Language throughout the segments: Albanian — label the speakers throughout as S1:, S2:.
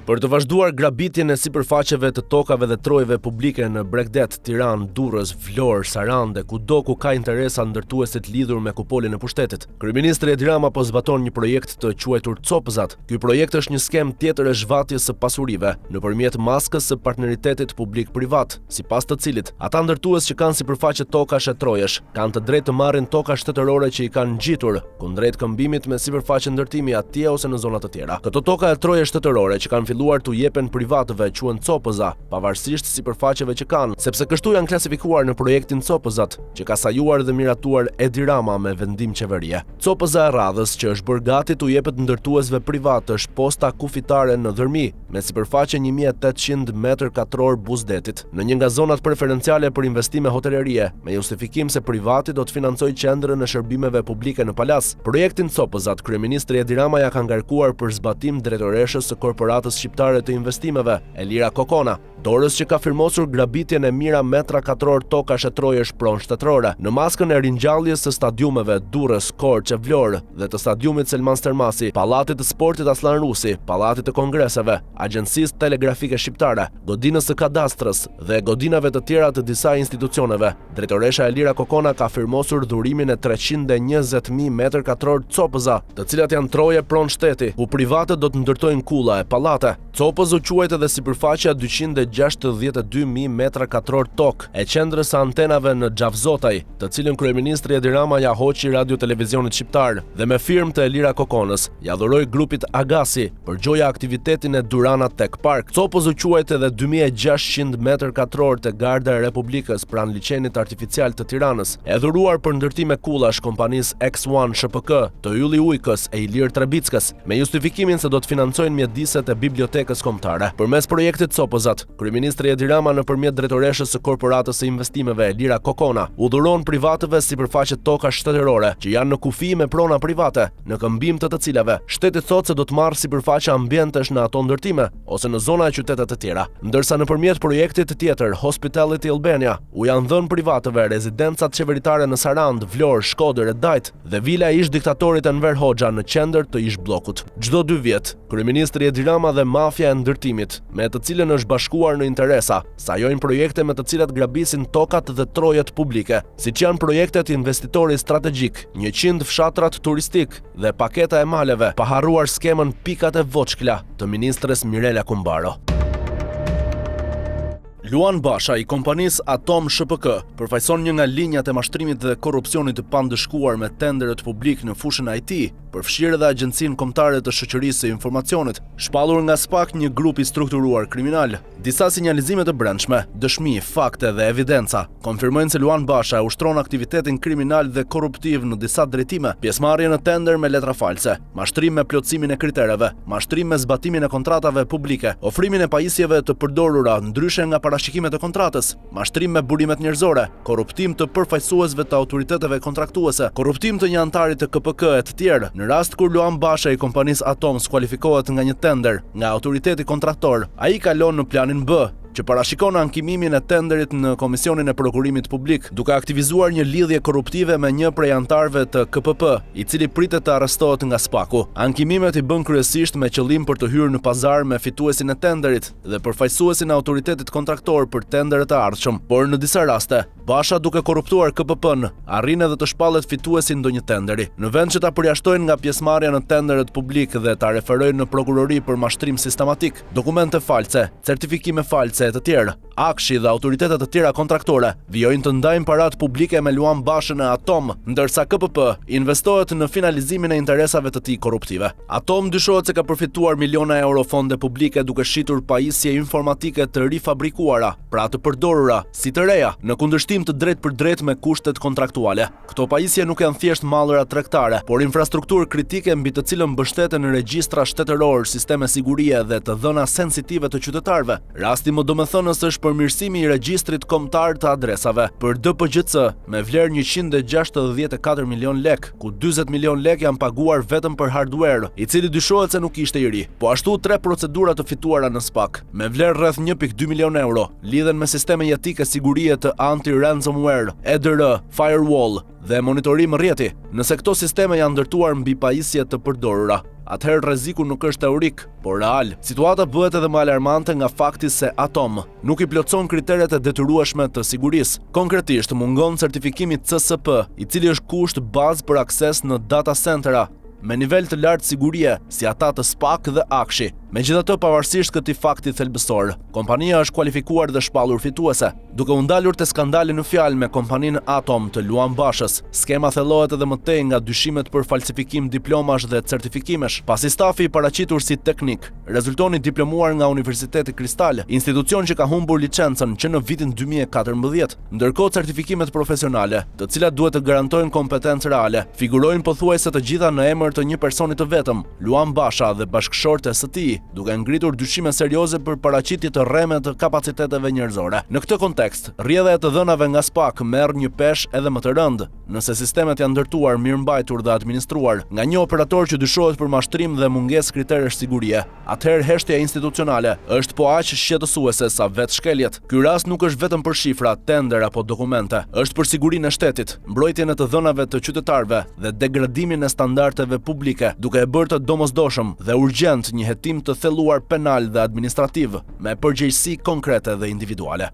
S1: Për të vazhduar grabitjen e sipërfaqeve të tokave dhe trojeve publike në Bregdet, Tiranë, Durrës, Vlorë, Sarandë, kudo ku ka interesa ndërtuese të lidhur me kupolin e pushtetit. Kryeministri Edi Rama po zbaton një projekt të quajtur Copëzat. Ky projekt është një skem tjetër e zhvatjes së pasurive nëpërmjet maskës së partneritetit publik-privat, sipas të cilit ata ndërtues që kanë sipërfaqe tokash e trojesh kanë të drejtë të marrin toka shtetërore që i kanë ngjitur, kundrejt këmbimit me sipërfaqe ndërtimi atje ose në zona të tjera. Këto toka e troje shtetërore që kanë filluar t'u jepen privatëve quhen copëza, pavarësisht sipërfaqeve që kanë, sepse kështu janë klasifikuar në projektin Copëzat, që ka sajuar dhe miratuar Edi Rama me vendim qeverie. Copëza e radhës që është bërë gati t'u jepet ndërtuesve privat është posta kufitare në Dërmi, me sipërfaqe 1800 m2 Buzdetit, në një nga zonat preferenciale për investime hotelerie, me justifikim se privati do të financojë qendrën e shërbimeve publike në Palas. Projektin Copëzat, kryeministri Edi Rama ja ka ngarkuar për zbatim drejtoreshës së korporatës shqiptare të investimeve, Elira Kokona, dorës që ka firmosur grabitjen e mira metra katror tokash e trojesh pronë shtetërore, në maskën e ringjalljes së stadiumeve Durrës, Korçë, Vlorë dhe të stadiumit Selman Stermasi, Pallatit të Sportit Aslan Rusi, Pallatit të Kongreseve, Agjencisë Telegrafike Shqiptare, godinës së kadastrës dhe godinave të tjera të disa institucioneve. Drejtoresha Elira Kokona ka firmosur dhurimin e 320.000 m2 copëza, të cilat janë troje pronë shteti, ku privatët do të ndërtojnë kulla e pallate. Copëz u quajt edhe sipërfaqja 262.000 m2 tokë e qendrës së antenave në Xhavzotaj, të cilën kryeministri Edi Rama ja hoqi Radio Televizionit Shqiptar dhe me firmë të Elira Kokonës ja dhuroi grupit Agasi për gjoja aktivitetin e Durana Tech Park. Copëz u quajt edhe 2600 m2 të Garda e Republikës pranë liçenit artificial të Tiranës, e dhuruar për ndërtim e kullash kompanisë X1 SHPK, të Ylli Ujkës e Ilir Trebickës, me justifikimin se do të financojnë mjediset e bibliotekës kombëtare. Përmes projektit Copëzat, kryeministri Edi Rama nëpërmjet drejtoreshës së korporatës së investimeve Elira Kokona u dhuron privatëve sipërfaqe tokash shtetërore që janë në kufi me prona private, në këmbim të cilave shteti thotë se do të marrë sipërfaqe ambientesh në ato ndërtime ose në zona e qytetet të tjera. Ndërsa nëpërmjet projektit tjetër Hospitality Albania u janë dhënë privatëve rezidencat qeveritare në Sarandë, Vlorë, Shkodër e Dajt dhe vila e ish diktatorit Enver Hoxha në qendër të ish bllokut. Çdo 2 vjet, kryeministri Edi Rama dhe mafia e ndërtimit, me të cilën është bashkuar në interesa, sajojnë projekte me të cilat grabisin tokat dhe trojet publike, siç janë projektet investitori strategjik, 100 fshatrat turistik dhe paketa e maleve, pa harruar skemën pikat e voçkla të ministres Mirela Kumbaro. Luan Basha i kompanisë Atom SHPK përfaqëson një nga linjat e mashtrimit dhe korrupsionit të pandëshkuar me tenderet publik në fushën IT, përfshirë edhe Agjencinë Kombëtare të Shoqërisë së Informacionit, shpallur nga SPAK, një grup i strukturuar kriminal. Disa sinjalizime të brendshme, dëshmi, fakte dhe evidenca konfirmojnë se Luan Basha ushtron aktivitetin kriminal dhe korruptiv në disa drejtime: pjesëmarrje në tender me letra false, mashtrim me plotësimin e kritereve, mashtrim me zbatimin e kontratave publike, ofrimin e pajisjeve të përdorura ndryshe nga parashikimet e kontratës, mashtrim me burimet njerëzore, korruptim të përfaqësuesve të autoriteteve kontraktuese, korruptim të një antari të KPK e të tjerë. Në rast kur Luan Basha i kompanisë Atom skualifikohet nga një tender nga autoriteti kontraktor, ai kalon në planin B, që parashikon ankimimin e tenderit në Komisionin e Prokurimit Publik, duke aktivizuar një lidhje korruptive me një prej antarëve të KPP, i cili pritet të arrestohet nga SPAK-u. Ankimimet i bën kryesisht me qëllim për të hyrë në pazar me fituesin e tenderit dhe përfaqësuesin e autoritetit kontraktor për tenderet e ardhshëm. Por në disa raste, Basha, duke korruptuar KPP-n, arrin edhe të shpallet fituesin ndonjë tenderi. Në vend që ta përjashtojnë nga pjesëmarrja në tenderet publik dhe ta referojnë në prokurori për mashtrim sistematik, dokumente false, certifikime false e të tjerë, Akshi dhe autoritetet të tjera kontraktore vijojnë të ndajnë parat publike me Luan Bashën e Atom, ndërsa KPP investohet në finalizimin e interesave të tij korruptive. Atom dyshohet se ka përfituar miliona euro fonde publike duke shitur pajisje informatike të rifabrikuara, pra të përdorura, si të reja, në kundërshtim të drejt për drejt me kushtet kontraktuale. Këto pajisje nuk janë thjesht mallra tregtare, por infrastrukturë kritike mbi të cilën mbështeten regjistra shtetëror, sisteme sigurie dhe të dhëna sensitive të qytetarëve. Rasti më domethënës është përmirësimi i regjistrit kombëtar të adresave për DPGC me vlerë 164 milion lek, ku 40 milion lek janë paguar vetëm për hardware, i cili dyshohet se nuk ishte i ri. Po ashtu 3 procedura të fituara në SPAK me vlerë rreth 1.2 milion euro lidhen me sisteme jetike sigurie të ransomware, EDR, firewall dhe monitorim rrjeti. Nëse këto sisteme janë ndërtuar mbi pajisje të përdorura, atëherë rreziku nuk është teorik, por real. Situata bëhet edhe më alarmante nga fakti se Atom nuk i plotson kriteret e detyrueshme të sigurisë. Konkretisht, mungon certifikimi CSP, i cili është kusht bazë për akses në data centera me nivel të lartë sigurie, si ata të SPAC dhe Akshi. Megjithatë, pavarësisht këtij fakti thelbësor, kompania është kualifikuar dhe shpallur fituese. Duke u ndalur te skandali në fjalë me kompaninë Atom të Luan Bashës, skema thellohet edhe më tej nga dyshimet për falsifikim diplomash dhe certifikimesh. Pasi stafi i paraqitur si teknik rezultoni diplomuar nga Universiteti Kristal, institucion që ka humbur licencën që në vitin 2014, ndërkohë certifikimet profesionale, të cilat duhet të garantojnë kompetencë reale, figurojnë pothuajse të gjitha në emër të një personi të vetëm, Luan Basha dhe bashkëshorte së tij, duke ngritur dyshime serioze për paraqitje të rreme të kapaciteteve njerëzore. Në këtë kontekst, rrjedhja e të dhënave nga SPAC merr një peshë edhe më të rëndë, nëse sistemet janë ndërtuar, mirëmbajtur dhe administruar nga një operator që dyshohet për mashtrim dhe mungesë kriteresh sigurie, atëherë heshtja institucionale është po aq shqetësuese sa vetë shkeljet. Ky rast nuk është vetëm për shifra, tender apo dokumente, është për sigurinë e shtetit, mbrojtjen e të dhënave të qytetarëve dhe degradimin e standardeve publike, duke e bërë të domosdoshëm dhe urgjent një hetim të thelluar penal dhe administrativ me përgjegjësi konkrete dhe individuale.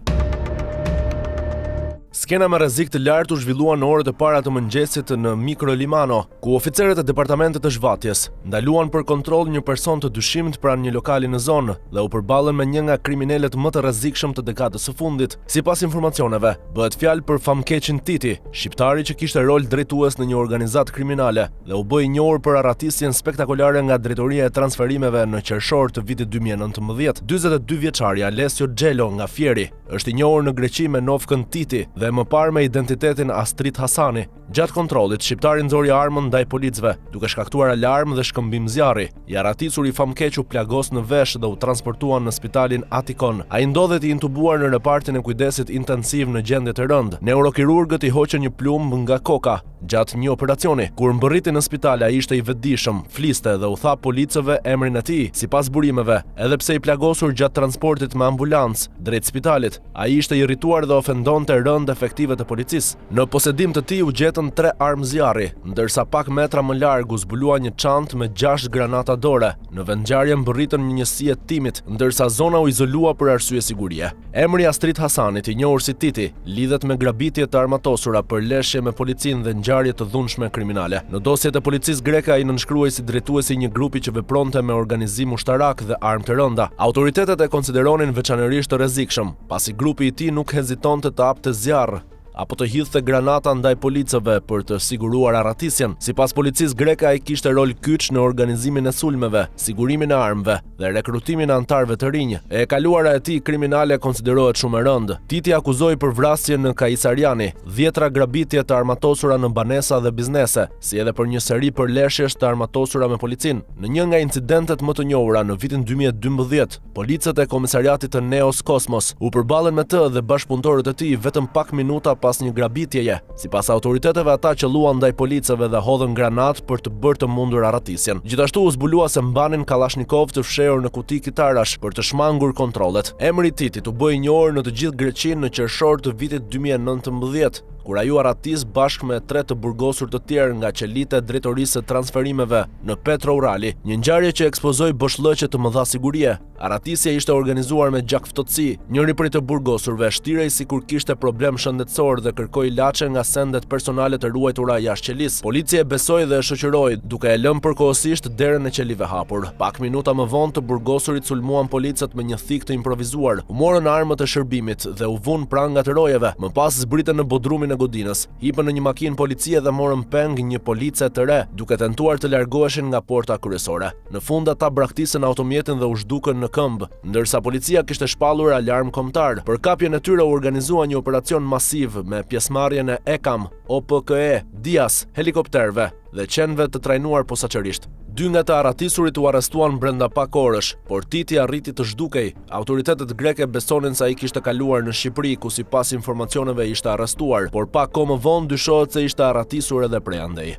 S1: Skena me rrezik të lartë u zhvillua në orët e para të mëngjesit në Mikro Limano, ku oficerët e departamentit të zhvatjes ndaluan për kontroll një person të dyshimt pranë një lokali në zonë dhe u përballën me një nga kriminalet më të rrezikshëm të dekadës së fundit. Sipas informacioneve, bëhet fjalë për famkeqin Titi, shqiptari që kishte rol drejtues në një organizatë kriminale dhe u bë i njohur për arratisjen spektakolare nga drejtoria e transferimeve në qershor të vitit 2019. 42 vjeçari Alessio Gjello nga Fieri është i njohur në Greqi me novkën Titi dhe më parë me identitetin Astrid Hasani. Gjatë kontrollit, shqiptari nxori armën ndaj policëve, duke shkaktuar alarm dhe shkëmbim zjarri. I arratisur i famkeq u plagos në vesh dhe u transportuan në spitalin Atikon. Ai ndodhet i intubuar në repartin e kujdesit intensiv në gjendje të rëndë. Neurokirurgët i hoqën një plumb nga koka gjatë një operacioni. Kur mbërriti në spital, ai ishte i vetëdijshëm, fliste dhe u tha policëve emrin e tij. Sipas burimeve, edhe pse i plagosur gjatë transportit me ambulancë drejt spitalit, ai ishte i irrituar dhe ofendonte rënd efektive të policisë. Në posedim të tij u gjetën 3 armë zjarri, ndërsa pak metra më larg u zbulua një çantë me 6 granata dore. Në vendngjarje mbërritën një njësi e timit, ndërsa zona u izolua për arsye sigurie. Emri Astrid Hasanit, i njohur si Titi, lidhet me grabitje të armatosura për leshje me policinë dhe ngjarje të dhunshme kriminale. Në dosjet e policisë greke ai nënshkruhej si drejtuesi një grupi që vepronte me organizim ushtarak dhe armë të rënda. Autoritetet e konsideronin veçanërisht të rrezikshëm, pasi grupi i tij nuk hezitonte të hapte zjarr apo të hidhte granata ndaj policëve për të siguruar arratisjen. Sipas policisë greke, ai kishte rol kyç në organizimin e sulmeve, sigurimin e armëve dhe rekrutimin e antarëve të rinj. E kaluara e tij kriminale konsiderohet shumë e rëndë. Titi akuzoi për vrasje në Kaisariani, 10 grabitje të armatosura në banesa dhe biznese, si edhe për një seri përleshjesh të armatosura me policinë. Në një nga incidentet më të njohura në vitin 2012, policët e komisariatit të Neos Kosmos u përballën me të dhe bashkëpunëtorët e tij vetëm pak minuta pas një grabitjeje. Sipas autoriteteve, ata qelluan ndaj policëve dhe hodhën granat për të bërë të mundur arratisjen. Gjithashtu u zbulua se mbanin Kalashnikov të fshehur në kuti kitarash për të shmangur kontrollet. Emri i Titit u bë i njohur në të gjithë Greqinë në qershor të vitit 2019. Kur ai u arratis bashkë me 3 të burgosur të tjerë nga qelitë e drejtorisë së transferimeve në Petro Urali, një ngjarje që ekspozoi boshllëqe të mëdha sigurie. Arratisja ishte organizuar me gjakftotësi. Njëri prej të burgosurve shtirej sikur kishte problem shëndetësor dhe kërkoi ilaçe nga sendet personale të ruajtura jashtë qelisë. Policia e besoi dhe e shoqëroi, duke e lënë përkohësisht derën e qelive hapur. Pak minuta më vonë të burgosurit sulmuan policët me një thik të improvisuar. U morën armët e shërbimit dhe u vunë pranë ngatërojeve. Më pas zbritën në bodrumin e godinës, hipën në një makinë policie dhe morën peng një police të re, duke tentuar të largoheshin nga porta kryesore. Në fund ata braktisën automjetin dhe u zhdukën në këmbë, ndërsa policia kishte shpallur alarm kombëtar. Për kapjen e tyre u organizua një operacion masiv me pjesëmarrjen e EKAM, OPKE, DIAS, helikopterëve dhe qenve të trajnuar posaçërisht. 2 nga të arratisurit u arrestuan brenda pak orësh, por Titi arriti të zhdukej. Autoritetet greke besonin se ai kishte kaluar në Shqipëri, ku sipas informacioneve ishte arrestuar, por pak kohë më vonë dyshohet se ishte arratisur edhe prej andej.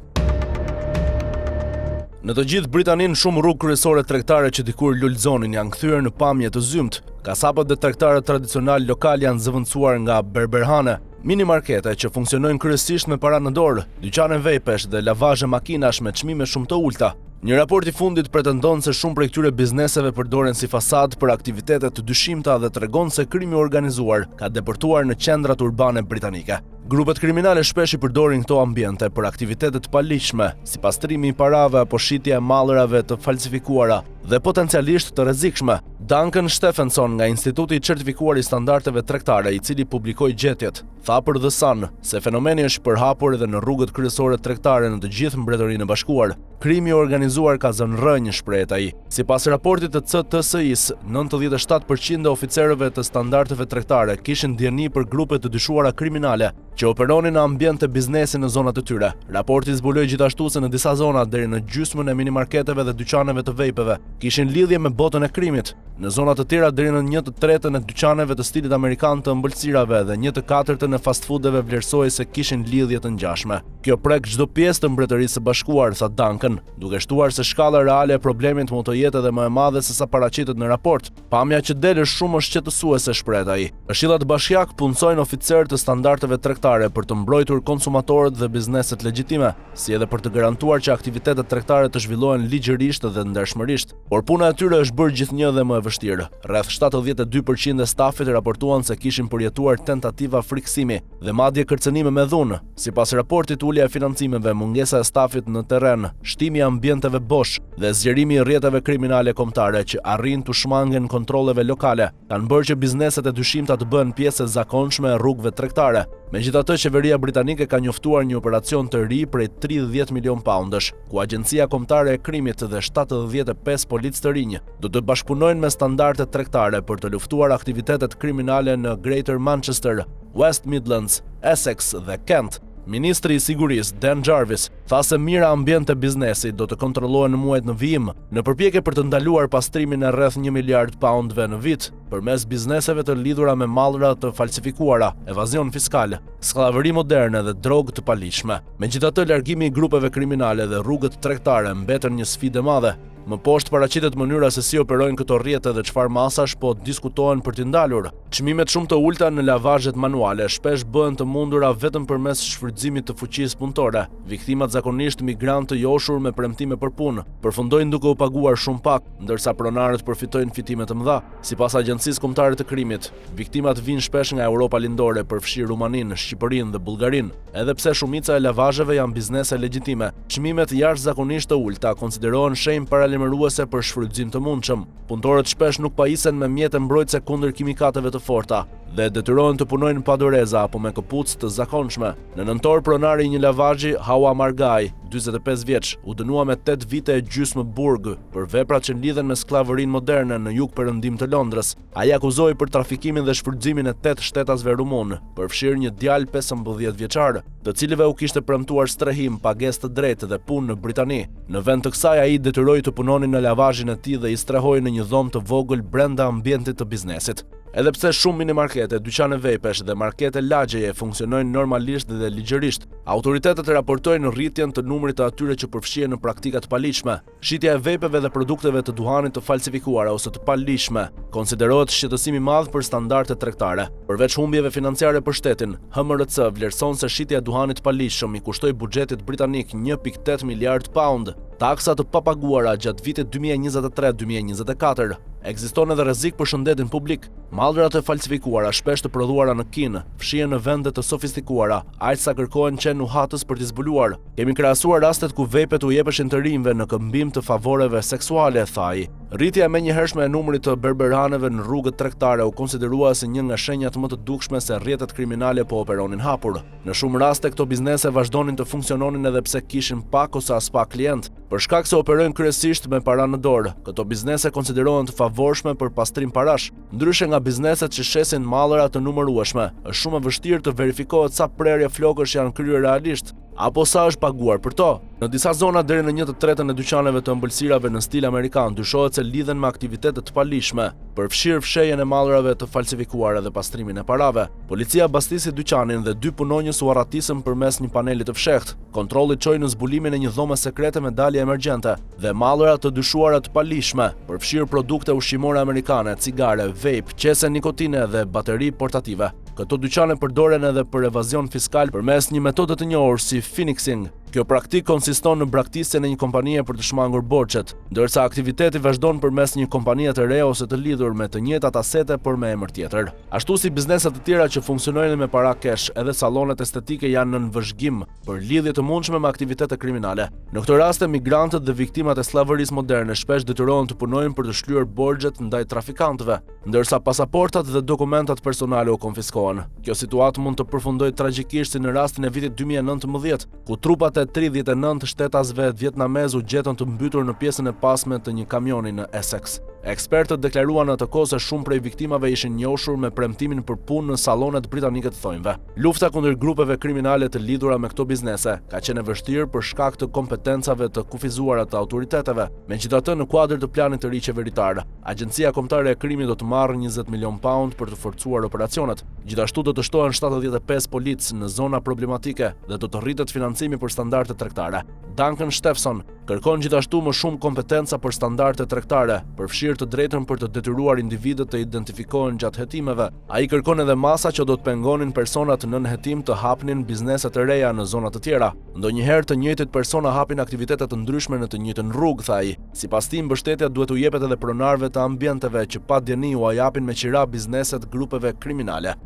S1: Në të gjithë Britaninë, shumë rrugë kryesore tregtare që dikur lulëzonin janë kthyer në pamje të zymt. Kasapët dhe tregtarët tradicional lokal janë zëvendësuar nga berberhane. Minimarkete që funksionojnë kryesisht me para në dorë, dyqane vejpesh dhe lavazhe makinash me çmime shumë të ulta. Një raport i fundit pretendon se shumë prej këtyre bizneseve përdoren si fasad për aktivitete të dyshimta dhe tregon se krimi organizuar ka depërtuar në qendrat urbane britanike. Grupet kriminale shpesh i përdorin këto ambiente për aktivitete të paligjshme, si pastrimi i parave apo shitja e mallrave të falsifikuara dhe potencialisht të rrezikshme. Duncan Stephenson nga Instituti i Certifikuar i Standardeve Tregtare, i cili publikoi gjetjet, tha për The Sun se fenomeni është përhapur edhe në rrugët kryesore tregtare në të gjithë Mbretërinë e Bashkuar. Krimi organizuar ka zënë rrënjë, shprehet ai. Sipas raportit të CTSI-s, 97% e oficerëve të standardeve tregtare kishin dieni për grupe të dyshuara kriminale që operonin në ambient të biznesi në zonat e tyre. Raporti zbuloi gjithashtu se në disa zona deri në gjysmën e minimarketeve dhe dyqaneve të vejpeve kishin lidhje me botën e krimit. Në zona të tjera deri në 1/3 e dyqaneve të stilit amerikan të ëmbëlsirave dhe 1/4 e fast foodeve vlerësoi se kishin lidhje të ngjashme. Kjo prek çdo pjesë të Mbretërisë së Bashkuar, tha Duncan, duke shtuar se shkalla reale e problemit mund të jetë edhe më e madhe se sa paraqitet në raport. Pamja që del është shumë shqetësuese, shpreh ai. Këshillat bashkiak punësojnë oficerë të standardeve tregtare për të mbrojtur konsumatorët dhe bizneset legjitime, si edhe për të garantuar që aktivitetet tregtare të zhvillohen ligjërisht dhe ndershmërisht. Por puna e tyre është bërë gjithnjë dhe më e vështirë. Rreth 72% e stafit raportuan se kishin përjetuar tentativa friksimi dhe madje kërcënime me dhunë. Sipas raportit, ulja e financimeve, mungesa e stafit në terren, shtimi i ambienteve bosh dhe zgjerimi i rrjeteve kriminale kombëtare që arrin të shmangen kontrolleve lokale kanë bërë që bizneset e dyshimta të bëhen pjesë e zakonshme e rrugëve tregtare. Megjithatë, qeveria britanike ka njoftuar një operacion të ri prej 30 milion poundësh, ku Agjencia Kombëtare e Krimit dhe 75 policë të rinj do të bashkëpunojnë me standarde tregtare për të luftuar aktivitetet kriminale në Greater Manchester, West Midlands, Essex dhe Kent. Ministri i Sigurisë, Dan Jarvis, tha se mira ambient e biznesit do të kontrollohen në muajt në vijim, në përpjekje për të ndaluar pastrimin e rreth 1 miliard poundëve në vit, përmes bizneseve të lidhura me mallra të falsifikuara, evazion fiskal, skllavëri moderne dhe drogë të paligjshme. Megjithatë, largimi i grupeve kriminale dhe rrugët tregtare mbeten një sfidë e madhe. Më poshtë paraqitet mënyra se si operojnë këto rrjete dhe çfarë masash po diskutohen për t'i ndalur. Çmimet shumë të ulta në lavazhet manuale shpesh bëhen të mundura vetëm përmes shfrytëzimit të fuqisë punëtore. Viktimat, zakonisht migrantë të joshur me premtime për punë, përfundojnë duke u paguar shumë pak, ndërsa pronarët përfitojnë fitime të mëdha. Sipas Agjencisë Kombëtare të Krimit, viktimat vijnë shpesh nga Europa lindore, përfshirë Rumaninë, Shqipërinë dhe Bullgarinë. Edhe pse shumica e lavazheve janë biznese legjitime, çmimet jashtëzakonisht të ulta konsiderohen shenjë paralajmëruese për shfrytëzim të mundshëm. Punëtorët shpesh nuk pajisen me mjete mbrojtëse kundër kimikateve të forta dhe detyrohen të punojnë pa doreza apo me këpucë të zakonshme. Në nëntor, pronari i një lavazhi, Hawa Margai, 45 vjeç, u dënua me 8 vite e gjysmë burg për veprat që lidhen me skllavërinë moderne në jug-perëndim të Londrës. Ai akuzoi për trafikimin dhe shfrytëzimin e 8 shtetasve rumun, përfshirë një djalë 15 vjeçar, të cilëve u kishte premtuar strehim, pagesë të drejtë dhe punë në Britani. Në vend të kësaj, ai detyroi të punonin në lavazhin e tij dhe i strehoi në një dhomë të vogël brenda ambientit të biznesit. Edhe pse shumë minimarkete, dyqane vejpesh dhe markete lagjeje funksionojnë normalisht dhe ligjërisht, autoritetet raportojnë rritjen të numrit të atyre që përfshihen në praktika të paligjshme. Shitja e vejpeve dhe produkteve të duhanit të falsifikuara ose të paligjshme konsiderohet shqetësim i madh për standardet tregtare. Përveç humbjeve financiare për shtetin, HMRC vlerëson se shitja e duhanit të paligjshëm i kushtoi buxhetit britanik 1.8 miliard pound. Taksa të papaguara gjatë vitit 2023-2024. Ekziston edhe rrezik për shëndetin publik. Mallrat e falsifikuara, shpesh të prodhuara në Kinë, fshihen në vende të sofistikuara, aq sa kërkohen qenë nuhatës për t'i zbuluar. Kemi krahasuar rastet ku vejpet u jepeshin të rinjve në këmbim të favoreve seksuale, tha ai. Rritja e menjëhershme e numrit të berberanëve në rrugët tregtare u konsiderua si një nga shenjat më të dukshme se rrjetet kriminale po operonin hapur. Në shumë raste këto biznese vazhdonin të funksiononin edhe pse kishin pak ose as pak klient. Për shkak se operojnë kryesisht me para në dorë, këto biznese konsiderohen të favorshme për pastrim parash. Ndryshe nga bizneset që shesin mallra të numërueshme, është shumë e vështirë të verifikohet sa prerje flokësh janë kryer realisht, apo sa është paguar për to. Në disa zona deri në 1/3 e dyqaneve të ëmbëlsirave në stil amerikan dyshohet se lidhen me aktivitete të paligjshme, përfshirë fshehjen e mallrave të falsifikuara dhe pastrimin e parave. Policia bastisi dyqanin dhe 2 punonjës u arratisën përmes një paneli të fshehtë. Kontrolli çoi në zbulimin e një dhome sekrete me dalje emergjente dhe mallra të dyshuara të paligjshme, përfshirë produkte ushqimore amerikane, cigare, vape, qese nikotine dhe bateri portative. Këto dyqane përdoren edhe për evazion fiskal përmes një metode të njohur si phoenixing. Kjo praktik konsiston në braktisjen e një kompanie për të shmangur borxhet, ndërsa aktiviteti vazhdon përmes një kompanie të re ose të lidhur me të njëjtat asete por me emër tjetër. Ashtu si bizneset të tjera që funksionojnë me para kesh, edhe sallonet estetike janë në vëzhgim për lidhje të mundshme me aktivitete kriminale. Në këtë rast, migrantët dhe viktimat e sllavorisë moderne shpesh detyrohen të punojnë për të shlyer borxhet ndaj trafikantëve, ndërsa pasaportat dhe dokumentat personale u konfiskohen. Kjo situatë mund të përfundojë tragjikisht si në rastin e vitit 2019, ku trupat e 39 shtetasve vietnamez u gjetën të mbytur në pjesën e pasme të një kamioni në Essex. Ekspertët deklaruan atë kohë se shumë prej viktimave ishin njohur me premtimin për punë në sallonet britanike të thonjve. Lufta kundër grupeve kriminale të lidhura me këto biznese ka qenë e vështirë për shkak të kompetencave të kufizuara të autoriteteve. Megjithatë, në kuadër të planit të ri qeveritar, Agjencia Kombëtare e Krimit do të marrë 20 milion pound për të forcuar operacionet. Gjithashtu do të shtohen 75 polic në zona problematike dhe do të rritet financimi për standarde tregtare. Duncan Steffson kërkon gjithashtu më shumë kompetenca për standarde tregtare, përfshirë të drejtën për të detyruar individët të identifikohen gjatë hetimeve. Ai kërkon edhe masa që do të pengonin personat nën hetim të hapnin biznese të reja në zona të tjera. Ndonjëherë të njëjtit persona hapin aktivitete të ndryshme në të njëjtën rrugë, tha ai. Sipas tij, mbështetja duhet u jepet edhe pronarëve të ambienteve që pa dieni u japin me qira bizneset grupeve kriminale.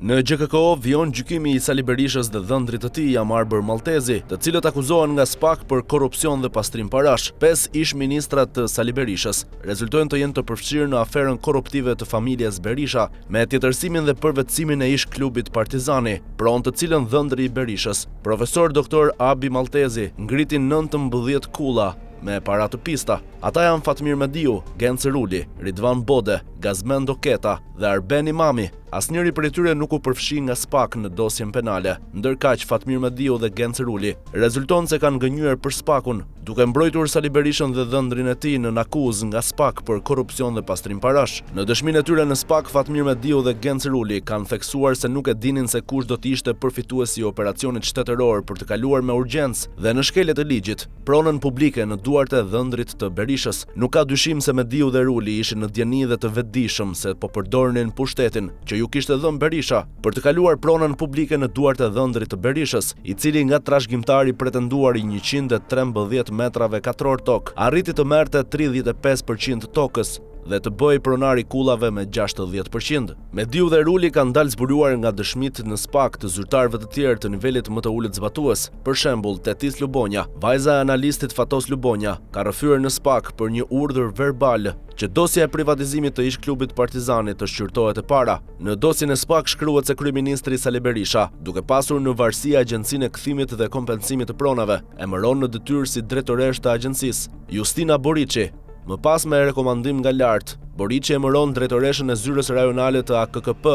S1: Në GKKO vion gjykimi i Sali Berishës dhe dhëndrit të tij Amarbër Maltezi, të cilët akuzohen nga SPAK për korrupsion dhe pastrim parash. 5 ish ministrat të Sali Berishës rezultojnë të jenë të përfshirë në aferën korruptive të familjes Berisha, me tjetërsimin dhe përvetësimin e ish klubit Partizani, pronë të cilën dhëndri i Berishës, profesor doktor Abi Maltezi, ngriti 19 kulla me para të pista. Ata janë Fatmir Mediu, Gencer Uli, Ridvan Bode, Gazmendo Keta dhe Arben Imami. Asnjëri prej tyre nuk u përfshi nga SPAK në dosjen penale, ndërkaq Fatmir Mediu dhe Gencer Uli rezulton se kanë gënjur për SPAK-un, duke mbrojtur Sali Berishën dhe dhëndrin e tij në akuzë nga SPAK për korrupsion dhe pastrim parash. Në dëshminë e tyre në SPAK, Fatmir Mediu dhe Gencer Uli kanë theksuar se nuk e dinin se kush do të ishte përfituesi i operacionit shtetëror për të kaluar me urgjencë dhe në shkeljet e ligjit pronën publike në duart e dhëndrit të Berishës. Nuk ka dyshim se Mediu dhe Uli ishin në dieni dhe të vetëdijshëm se po përdornin pushtetin që ju kishte dhënë Berisha për të kaluar pronën publike në duart e dhëndrit të Berishës, i cili nga trashëgimtari pretenduari 113 metrave katror tokë arriti të merrte 35% të tokës dhe të bëj pronari kullave me 60%. Mediu dhe Ruli kanë dalë zbuluar nga dëshmitë në SPAK të zyrtarëve të tjerë të nivelit më të ulët zbatues. Për shembull, Tetis Lubonja, vajza e analistit Fatos Lubonja, ka rrëfyer në SPAK për një urdhër verbal që dosja e privatizimit të ish klubit Partizani të shqyrtohet e para. Në dosjen e SPAK shkruhet se kryeministri Sali Berisha, duke pasur në varësi Agjencinë e Kthimit dhe Kompensimit të Pronave, emëron në detyrë si drejtoresh të agjencisë Justina Boriçi. Më pas me rekomandim nga lart, Boriçi emëron drejtoreshën e zyrës rajonale të AKKP,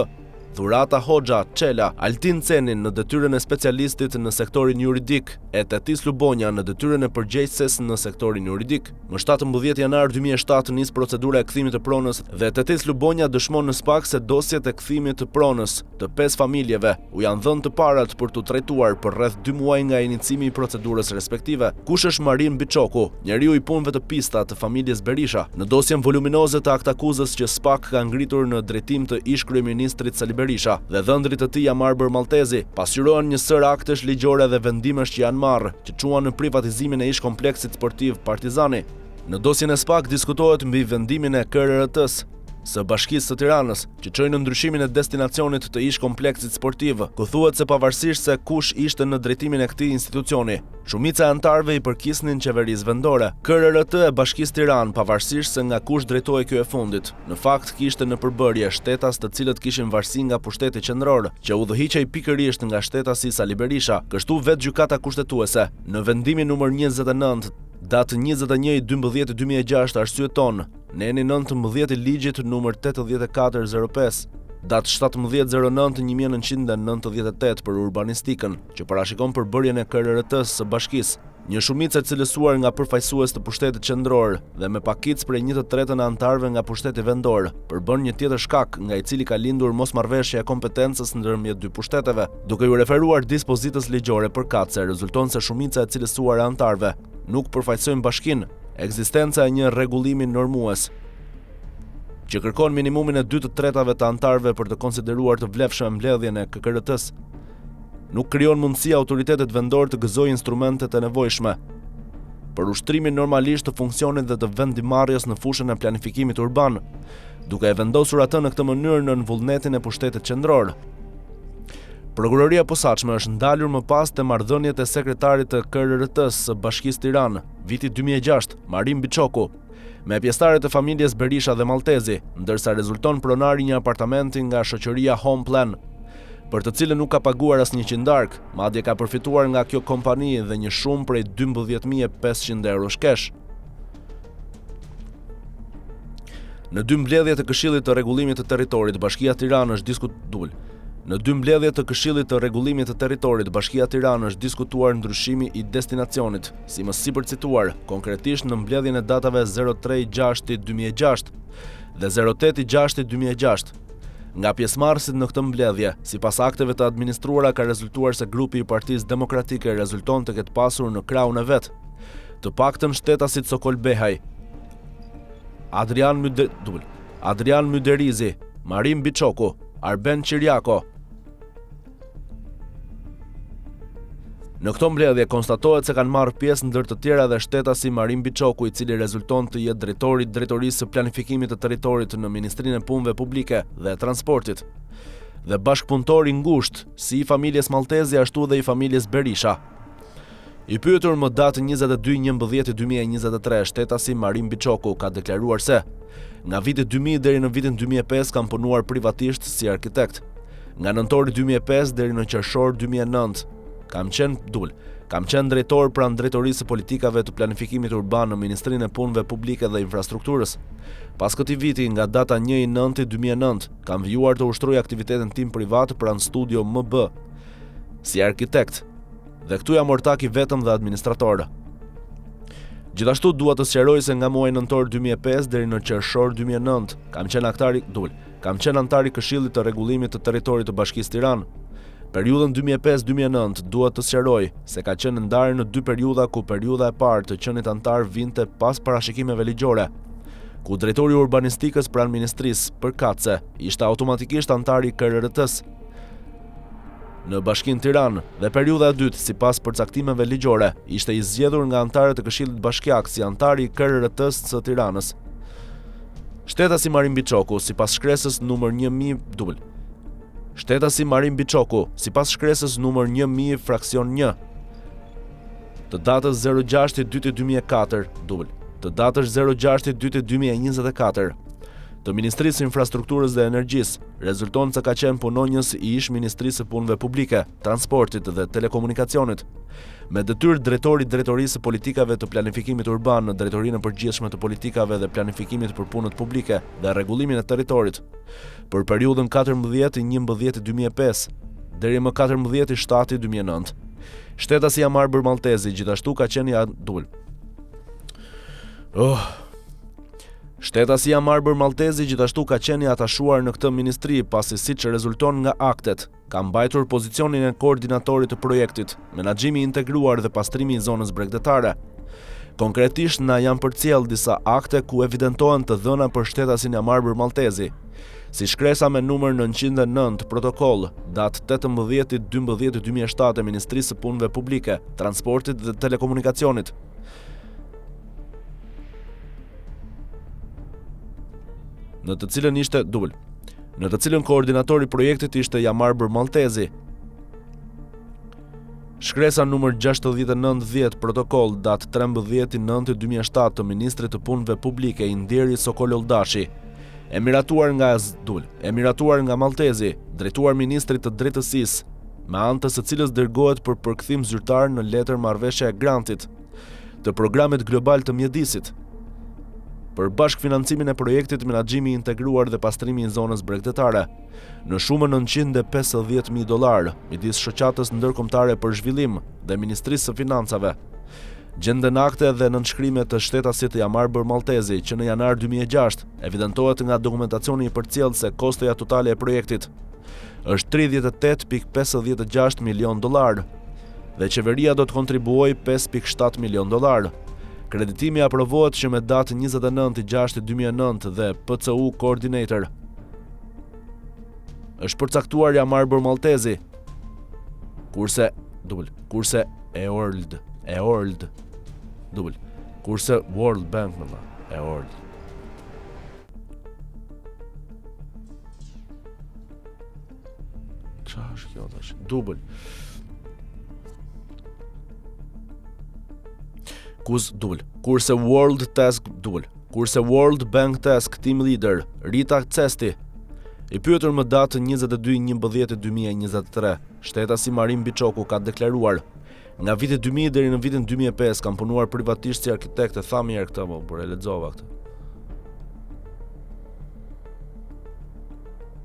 S1: Dhurata Hoxha Çela, Altin Cenin në detyrën e specialistit në sektorin juridik, e Tetis Lubonja në detyrën e përgjegjëses në sektorin juridik. Më 17 janar 2007 nis procedura e kthimit të pronës dhe Tetis Lubonja dëshmon në SPAK se dosjet e kthimit të pronës të 5 familjeve u janë dhënë të parat për t'u trajtuar për rreth 2 muaj nga inicimi i procedurës respektive. Kush është Marin Biçoku, njeriu i punëve të pista të familjes Berisha? Në dosjen voluminoze të aktakuzës që SPAK ka ngritur në drejtim të ish kryeministrit Sali Berisha dhe dhëndrit të tij Amarbër Maltezi, pasqyrohen një sër aktesh ligjore dhe vendimesh që janë marrë, që çuan në privatizimin e ish kompleksit sportiv Partizani. Në dosjen e SPAK diskutohet mbi vendimin e KRRT-s së Bashkisë së Tiranës, që çoi në ndryshimin e destinacionit të ish kompleksit sportiv, ku thuhet se pavarësisht se kush ishte në drejtimin e këtij institucioni, shumica e anëtarëve i përkisnin qeverisë vendore. KRRT e Bashkisë Tiranë, pavarësisht se nga kush drejtohej ky e fundit, në fakt kishte në përbërje shtetas të cilët kishin varësi nga pushteti qendror, që udhëhiqej pikërisht nga shtetasi Sali Berisha. Kështu vetë gjykata kushtetuese, në vendimin numër 29, datë 21/12/2006 arsyeton neni 19 i ligjit numër 8405, datë 17/09/1998 për urbanistikën, që parashikon përbërjen e KRRT-s së bashkisë. Një shumicë e cilësuar nga përfaqësues të pushtetit qendror dhe me pakicë prej 1/3 e anëtarëve nga pushteti vendor, përbën një tjetër shkak nga i cili ka lindur mosmarrveshja e kompetencës ndërmjet dy pushteteve. Duke u referuar dispozitës ligjore përkatëse, rezulton se shumica e cilësuar e anëtarëve nuk përfaqësojnë bashkinë, ekzistenca e një rregullimi normues. që kërkon minimumin e 2/3 të antarëve për të konsideruar të vlefshme mbledhjen e KKRT-s, nuk krijon mundësi autoritetet vendore të gëzojnë instrumentet e nevojshme për ushtrimin normalisht të funksionit dhe të vendimarrjes në fushën e planifikimit urban, duke e vendosur atë në këtë mënyrë në vullnetin e pushtetit qendror. Prokuroria e posaçme është ndalur më pas te marrëdhëniet e sekretarit të KRRT-s së Bashkisë Tiranë, viti 2006, Marim Biçoku, me pjesëtarët e familjes Berisha dhe Maltezi, ndërsa rezulton pronari një apartamenti nga shoqëria Home Plan, për të cilën nuk ka paguar asnjë qindark, madje ka përfituar nga kjo kompani dhe një shumë prej 12.500 euro kesh. Në dy mbledhje të Këshillit të Rregullimit të Territorit, Bashkia e Tiranës është diskutuar. Në dy mbledhje të Këshillit të Rregullimit të Territorit, Bashkia e Tiranës është diskutuar ndryshimi i destinacionit, si më sipër cituar, konkretisht në mbledhjen e datave 03/6/2006 dhe 08/6/2006. Nga pjesëmarrësit në këtë mbledhje, sipas akteve të administruara, ka rezultuar se grupi i Partisë Demokratike rezulton të ketë pasur në krahun e vet të paktën shtetasit Sokol Behaj, Adrian Myderizi, Marim Biçoku, Arben Qiriako. Në këtë mbledhje konstatohet se kanë marrë pjesë ndër të tjera dhe shtetasi Marim Biçoku, i cili rezulton të jetë drejtori i Drejtorisë së Planifikimit të Territorit në Ministrinë e Punëve Publike dhe Transportit, dhe bashkëpunëtor i ngushtë si i familjes Maltezi ashtu dhe i familjes Berisha. I pyetur më datë 22/11/2023, shtetasi Marim Biçoku ka deklaruar se nga viti 2000 deri në vitin 2005 kam punuar privatisht si arkitekt. Nga nëntori 2005 deri në qershor 2009 kam qenë drejtor pranë Drejtorisë së Politikave të Planifikimit Urban në Ministrinë e Punëve Publike dhe Infrastrukturës. Pas këtij viti, nga data 1/9/2009, kam vijuar të ushtroj aktivitetin tim privat pranë Studio MB si arkitekt, dhe këtu jam ortak i vetëm dhe administrator. Gjithashtu dua të sqaroj se nga muaji nëntor 2005 deri në qershor 2009 kam qenë antar i Këshillit të Rregullimit të Territorit të Bashkisë Tiranë. Periudhën 2005-2009 duhet të sqaroj se ka qenë ndarë në dy periudha, ku periudha e parë të qenit antar vinte pas parashikimeve ligjore, ku drejtori i urbanistikës pranë ministrisë përkatëse ishte automatikisht antar i KRRT-s në Bashkinë Tiranë, dhe periudha e dytë, sipas përcaktimeve ligjore, ishte i zgjedhur nga antarët e Këshillit Bashkiak si antari i KRRT-s së Tiranës. Shtetasi Marim Biçoku, sipas shkresës numër 1000 Shtetasi Marim Biçoku, sipas shkresës numër 1000 fraksion 1 të datës 06/2/2004, të datës 06/2/2024 të Ministrisë së Infrastrukturës dhe Energjisë, rezulton se ka qenë punonjës i ish Ministrisë së Punëve Publike, Transportit dhe Telekomunikacionit, me detyrë drejtori i Drejtorisë së Politikave të Planifikimit Urban në Drejtorinë e Përgjithshme të Politikave dhe Planifikimit për Punët Publike dhe Rregullimin e Territorit, për periudhën 14/11/2005 deri më 14/7/2009. Shtetasi Amarbër Maltezi gjithashtu ka qenë Shtetasi Amarbër Maltezi gjithashtu ka qenë i atashuar në këtë ministri, pasi siç rezulton nga aktet, ka mbajtur pozicionin e koordinatorit të projektit, menaxhimi integruar dhe pastrimi i zonës bregdetare. Konkretisht na janë përcjell disa akte ku evidentohen të dhëna për shtetasin Amarbër Maltezi, si shkresa me numër 909 protokoll, datë 18/12/2007 e Ministrisë së Punëve Publike, Transportit dhe Telekomunikacionit, në të cilën koordinatori i projektit ishte Amarbër Maltezi. Shkresa numër 6910 protokoll, datë 13/9/2007 të Ministrit të Punëve Publike, Indiri Sokol Oldashi, emiratuar nga Maltezi, drejtuar Ministrit të Drejtësisë, me anë të së cilës dërgohet për përkthim zyrtar në letër marrëveshje e grantit të programit global të mjedisit, për bashkëfinancimin e projektit menaxhimi integruar dhe pastrimi i zonës bregdetare, në shumën $950.000 midis shoqatës ndërkombëtare për zhvillim dhe Ministrisë së Financave. Gjenden akte dhe nënshkrime të shtetasit të Amarbër Maltezi që në janar 2006 evidentohet nga dokumentacioni i përcjellë se kostoja totale e projektit është $38.56 milion dhe qeveria do të kontribuojë $5.7 milion. Kreditimi aprovohet që me datë 29/6/2009 dhe PCU Coordinator. Është përcaktuar Jamarbur Maltezi. Kurse Eorld, kurse World Bank më dha, Eorld. Qa është kjo tash? Dubël. Kurse World Bank Task Team Leader Rita Cesti, i pyetur më datë 22/11/2023, shtetasi Marin Biçoku ka deklaruar: nga viti 2000 deri në vitin 2005 kam punuar privatisht si arkitekte. Tha mirë këtë, por e lexova këtë.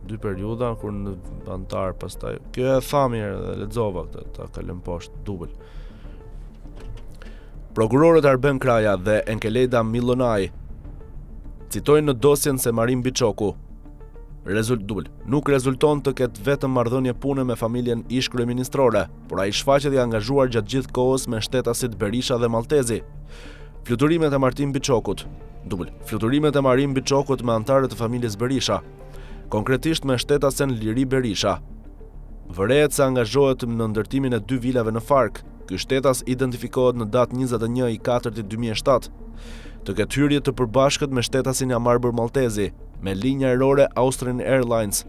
S1: 2 periudha kur në antar pastaj. Kjo e tha mirë dhe lexova këtë, ta kalëm poshtë dubël. Prokurorët Arben Kraja dhe Enkeleda Milonaj citojnë në dosjen se Marin Biçoku nuk rezulton të ketë vetëm marrëdhënie pune me familjen ish kryeministrore, por ai shfaqet i angazhuar gjatë gjithë kohës me shtetasit Berisha dhe Maltezi. Fluturimet e Marin Biçokut me antarët e familjes Berisha, konkretisht me shtetasen Liri Berisha. Vërehet se angazhohet në ndërtimin e 2 vilave në Fark. Ky shtetas identifikohet në datë 21/4/2007, të ketë hyrje të përbashkët me shtetasin Jamarbur Maltezi, me linja ajrore Austrian Airlines,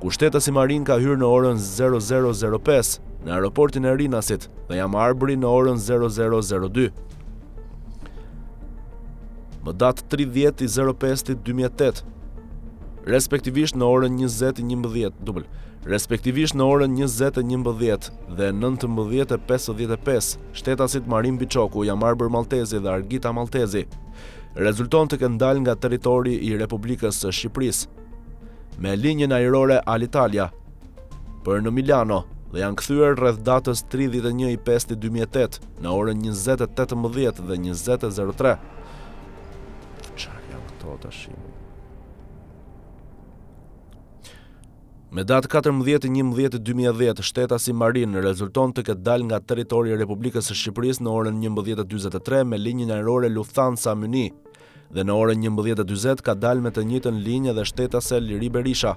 S1: ku shtetasi Marin ka hyrë në orën 00:05 në aeroportin e Rinasit dhe Jamarburi në orën 00:02. Më datë 30/05/2008, respektivisht në orën 20:11, respektivisht në orën 20:11 dhe 19:55, shtetasit Marin Biçoku, Jamarbur Maltezi dhe Argita Maltezi rezulton të kenë dalë nga territori i Republikës së Shqipërisë me linjën ajrore Alitalia për në Milano dhe janë kthyer rreth datës 31/5/2008 në orën 20:18 dhe 20:03. Çfarë janë këto tash? Me datë 14/11/2010, shtetasi Marin rezulton të ketë dalë nga territori i Republikës së Shqipërisë në orën 11:43 me linjën ajrore Lufthansa Muni dhe në orën 11:40 ka dalë me të njëjtën linjë dhe shtetase Liri Berisha.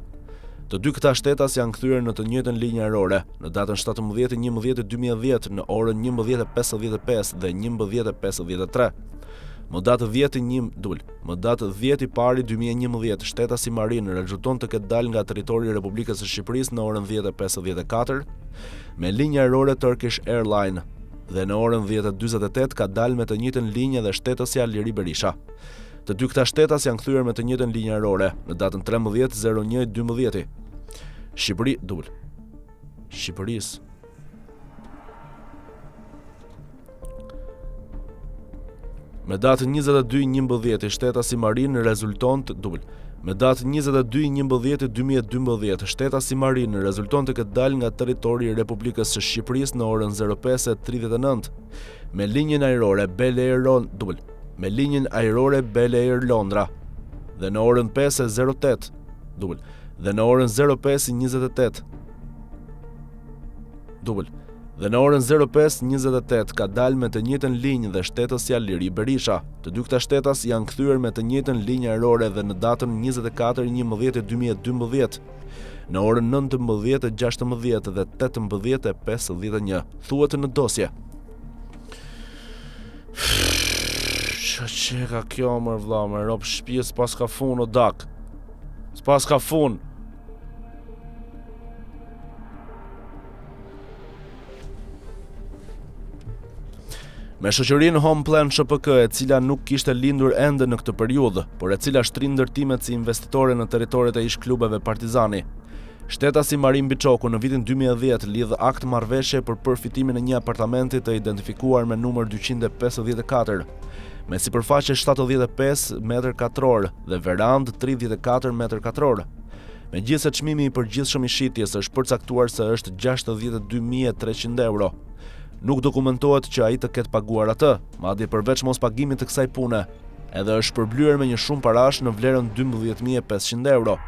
S1: Të dy këta shtetas janë kthyer në të njëjtën linjë ajrore në datën 17/11/2010 në orën 11:55 dhe 11:53. Më datë 10/1/2011, shtetasi Marin rezulton të ketë dalë nga territori i Republikës së Shqipërisë në orën 10:54 me linjë ajrore Turkish Airlines dhe në orën 10:48 ka dalë me të njëjtën linjë dhe shtetësja Liri Berisha. Të dy këta shtetas janë kthyer me të njëjtën linjë ajrore në datën 13/01/12. Shqipërisë. Me datë 22/11, shtetasi Marin rezulton të Me datë 22/11/2012, shtetasi Marin rezulton të ketë dalë nga territori i Republikës së Shqipërisë në orën 05:39 me linjën ajrore Bel Air Londra dhe në orën 5:08 dhe në orën 05:28 dhe në orën 05:28 ka dalë me të njëjtën linjë dhe shtetësja Liri Berisha. Të dy këta shtetas janë kthyer me të njëjtën linjë ajrore dhe në datën 24/11/2012 në orën 19:16 dhe 18:51. Thuhet në dosje. Që ka kjo mër vlla, më rob shtëpi s'pas ka fun o dak. S'pas ka fun. Me shoqërinë Home Plan SHPK, e cila nuk kishte lindur ende në këtë periudhë, por e cila shtri ndërtimet si investitore në territoret e ish klubeve Partizani. Shtetasi Marin Biçoku në vitin 2010 lidh akt marrëveshje për përfitimin e një apartamenti të identifikuar me numër 254, me sipërfaqe 75 m2 dhe verandë 34 m2. Megjithëse çmimi i përgjithshëm i shitjes është përcaktuar se është 62.300 euro. Nuk dokumentohet që ai të ketë paguar atë, madje përveç mos pagimit të kësaj pune, edhe është përblyer me një shumë parash në vlerën 12.500 euro.